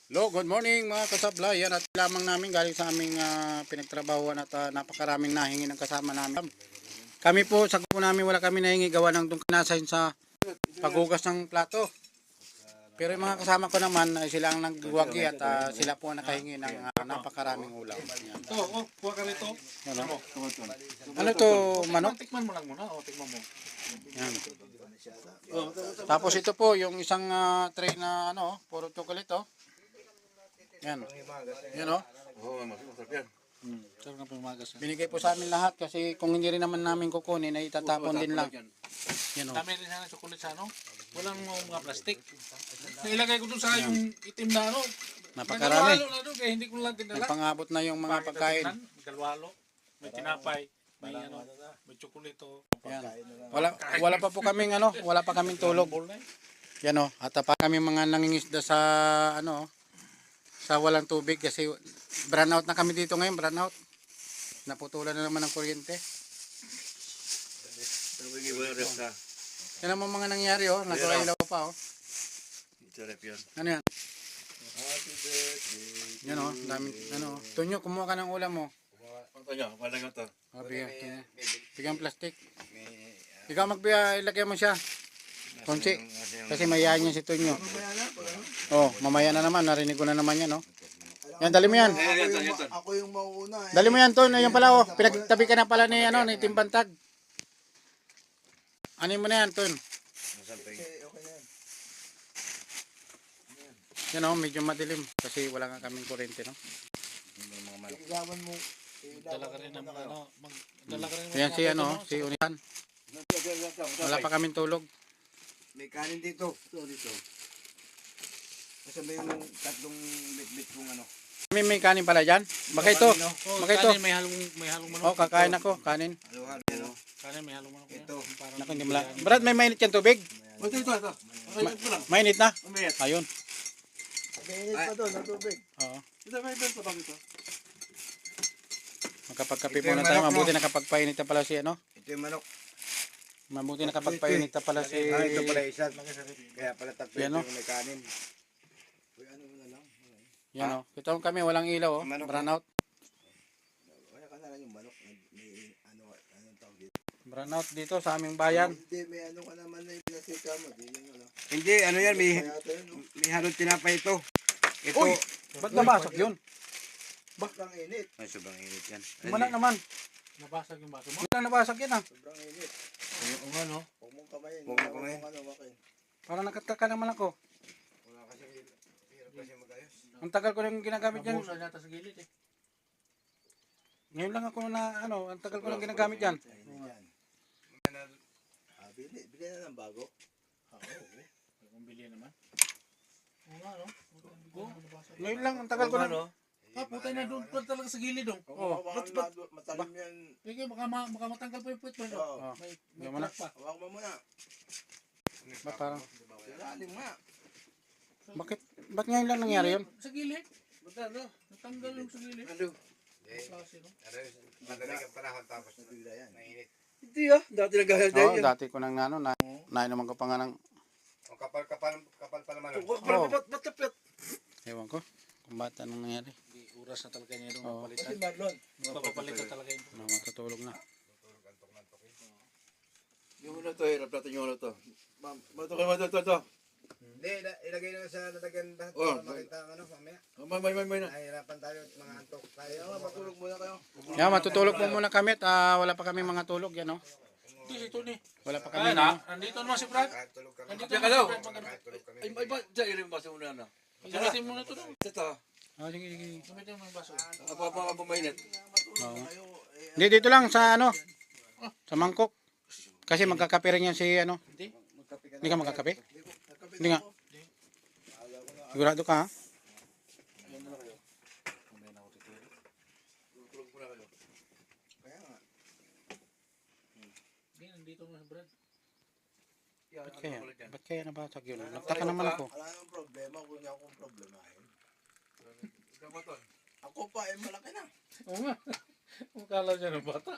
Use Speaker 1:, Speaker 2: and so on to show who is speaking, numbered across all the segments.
Speaker 1: Hello, good morning mga kasablay. Yan at lamang namin galing sa aming pinagtrabahuan at napakaraming nahingi ng kasama namin. Kami po, sa grupo namin wala kami nahingi gawa ng kinasahin sa paghugas ng plato. Pero yung mga kasama ko naman ay sila ang nagwagi at sila po ang nakahingi ng napakaraming ulam. Yan.
Speaker 2: Kuha ka rito.
Speaker 1: Ano to, manok?
Speaker 2: Tikman mo lang muna. Tikman mo.
Speaker 1: Yan. Tapos ito po yung isang tray na puro chocolate oh. Yan. Yan oh.
Speaker 2: Oo, masarap yan.
Speaker 1: Sarap na pumagas. Binigay po sa amin lahat kasi kung hindi rin naman namin kukunin ay itatapon din lang. Yan oh.
Speaker 2: Dami rin sana chocolate sa ano. Walang mga plastic. Nailagay ko dun sa yung itim na ano.
Speaker 1: Napakarami.
Speaker 2: Na doon kaya hindi ko lang tinala.
Speaker 1: Nagpangabot na yung mga pagkain.
Speaker 2: May kalwalo, may tinapay, may may chocolate.
Speaker 1: Yan. Wala pa po kaming wala pa kaming tulog. Yan oh. At pa kami mga nangingisda sa sa walang tubig kasi brownout na kami dito ngayon, brownout. Naputulan na naman ng kuryente. Yan ang mga nangyari oh, nagkailaw pa oh. Ano yan? Yan oh, dami Tunyo, kumuha ka ng ulam mo.
Speaker 2: Tunyo, malaga to.
Speaker 1: Bigyan plastic. Ikaw ilagay mo siya. Konsi. Kasi mayayain niya si Tunyo. Oh, mamaya na naman, narinig ko na naman yan oh. Yan, dali mo yan.
Speaker 3: Ako yung mauuna eh.
Speaker 1: Dali mo yan, Ton. Yan pala, oh. Pinagtabi ka na pala ni Timbantag. Ano mo na yan, Ton?
Speaker 3: Okay na yan.
Speaker 1: Yan, oh, medyo madilim. Kasi wala nga kaming kurente, no?
Speaker 3: Ilawan mo.
Speaker 2: Dala ka rin ng mga dala ka rin ng
Speaker 1: Yan si Unihan. Wala pa kaming tulog.
Speaker 3: May kanin dito. Dito. Kasama yung tatlong bit-bit kong
Speaker 1: May kanin pala dyan. Baka ito. Baka ito.
Speaker 2: May halong manok.
Speaker 1: Oh, kakain ako. Kanin.
Speaker 2: Kanin may halong manok.
Speaker 3: Ito.
Speaker 1: Naku, hindi mo lang. Brad, may mainit yan tubig?
Speaker 2: Ito.
Speaker 1: Mainit na? Ayun.
Speaker 3: Mainit pa doon, ang tubig.
Speaker 1: Oo.
Speaker 2: Ito may bento pa dito.
Speaker 1: Magkapagkape muna tayo. Mabuti nakapagpainit na pala si
Speaker 3: Ito yung manok.
Speaker 1: Mabuti nakapagpainit na pala si...
Speaker 3: Ito pala isa. Kaya pala tatlo
Speaker 1: Yan,
Speaker 3: yung may kanin. Uy, ano mo na lang.
Speaker 1: Yan oh. Ito kami, walang ilaw oh. Brownout.
Speaker 3: Kaya ka na lang yung manok. May anong tawag dito?
Speaker 1: Brownout dito sa aming bayan.
Speaker 3: Hindi, may ka naman na yung pinasika mo.
Speaker 4: Hindi, yan, may halong tinapay ito. Ito.
Speaker 1: Uy! Ba't nabasag yun?
Speaker 3: Sobrang init.
Speaker 4: Ay, sobrang init yan.
Speaker 1: Umana naman.
Speaker 2: Nabasag yung baso mo.
Speaker 1: Hindi na nabasag yan ah.
Speaker 3: Sobrang init.
Speaker 2: Ano?
Speaker 3: Huwag mong kamayin.
Speaker 4: Huwag mong kamayin.
Speaker 3: Wakin.
Speaker 1: Parang nakataka naman ako.
Speaker 3: Wala kasi hirap kasi magayos.
Speaker 1: Ang tagal ko nang ginagamit yan.
Speaker 2: Nabuhusan yata sa gilid eh.
Speaker 1: Ngayon lang ako na ang tagal ko nang ginagamit yan.
Speaker 3: Bili na ng bago.
Speaker 2: Kung bili naman. Oo nga no.
Speaker 1: Ngayon lang, ang tagal ko nang...
Speaker 2: Putay na doon talaga sa gilid dong.
Speaker 3: Oo, matalim yan.
Speaker 2: Sige, baka matanggal pa yung puwit mo.
Speaker 3: Oo.
Speaker 2: May
Speaker 1: Hindi mo na.
Speaker 2: crack pa.
Speaker 3: Hawak mo muna.
Speaker 1: Ba, parang...
Speaker 3: Ilalim nga.
Speaker 1: Ba't ngayon lang nangyari yun?
Speaker 2: Sa gilid? Natanggal yung sa gilid. Klase, no?
Speaker 4: Madaling ang panahon tapos
Speaker 3: Bigla yan.
Speaker 4: mainit.
Speaker 3: Hindi dati nagahal
Speaker 1: Oo, dati ko nang nainuman ko pa nga ng...
Speaker 4: Ang kapal pa naman.
Speaker 3: Matapit.
Speaker 1: Ewan ko. Kung ba't anong nangyari.
Speaker 2: Oras na talaga niya doon
Speaker 1: Oo.
Speaker 2: mapalitan.
Speaker 3: Kasi Marlon.
Speaker 2: Mapapalitan talaga yun.
Speaker 1: Matutulog na.
Speaker 3: Yung una to, hirap natin yung una to. Ito.
Speaker 4: Hindi, ilagay na sa lalagyan lahat
Speaker 3: Oh,
Speaker 4: para makita ang mamaya.
Speaker 3: May na.
Speaker 4: Nahihirapan tayo at mga antok tayo.
Speaker 3: Matulog muna kayo.
Speaker 1: Yan, matutulog po muna kami at wala pa kami mga tulog yan oh.
Speaker 2: Ito ni.
Speaker 1: Wala pa kami
Speaker 2: Nandito naman si Brad.
Speaker 4: Kahit tulog kami.
Speaker 2: Nandito
Speaker 3: Diyan ka daw.
Speaker 4: Kahit tulog kami.
Speaker 3: Ay, ba, dyan yung baso muna na.
Speaker 2: Gamitin mo na ito doon.
Speaker 3: Ito.
Speaker 1: Sige.
Speaker 2: Gamitin mo yung baso.
Speaker 3: Apa mainit.
Speaker 1: Oo. Hindi, dito lang sa sa mangkok. Kasi magkakape rin yan si
Speaker 2: Hindi.
Speaker 1: Hindi ka magkakape? Hindi nga. Sigurado ka ha?
Speaker 3: Tulog muna kayo.
Speaker 4: Kaya nga.
Speaker 2: Hindi, nandito naman si Brad.
Speaker 1: Ba't kaya nabasag yun? Nagtaka naman ako.
Speaker 3: Wala namang problema kung hindi akong problemahin. Ako pa, malaki na.
Speaker 2: Oo nga. Ang kala niya ng bata.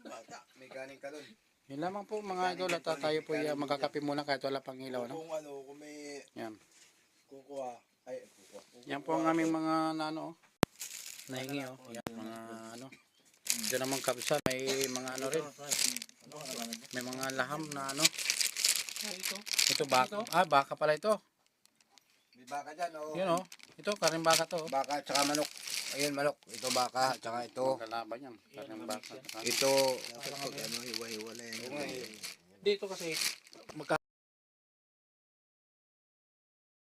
Speaker 3: Bata.
Speaker 4: May kanin ka doon.
Speaker 1: Yun lamang po mga idol at tayo po magkakape muna kahit wala pang ilaw.
Speaker 3: Kung kung may
Speaker 1: Yan.
Speaker 3: kukuha, ay kukuha.
Speaker 1: Yan po ang aming mga ano, nahingi oh. Yan, mga ano. Diyan naman kabisa, may mga ano rin. May mga laham na ano. Ito baka. Ah, baka pala ito.
Speaker 3: May baka dyan, o.
Speaker 1: Yun oh. Ito, karing baka to. Oh.
Speaker 3: Baka tsaka manok. Ayun, manok. Ito baka, tsaka ito.
Speaker 1: Lalaban yan. Karing baka.
Speaker 3: Ito, ano, hiwa-hiwa na yan.
Speaker 2: Dito kasi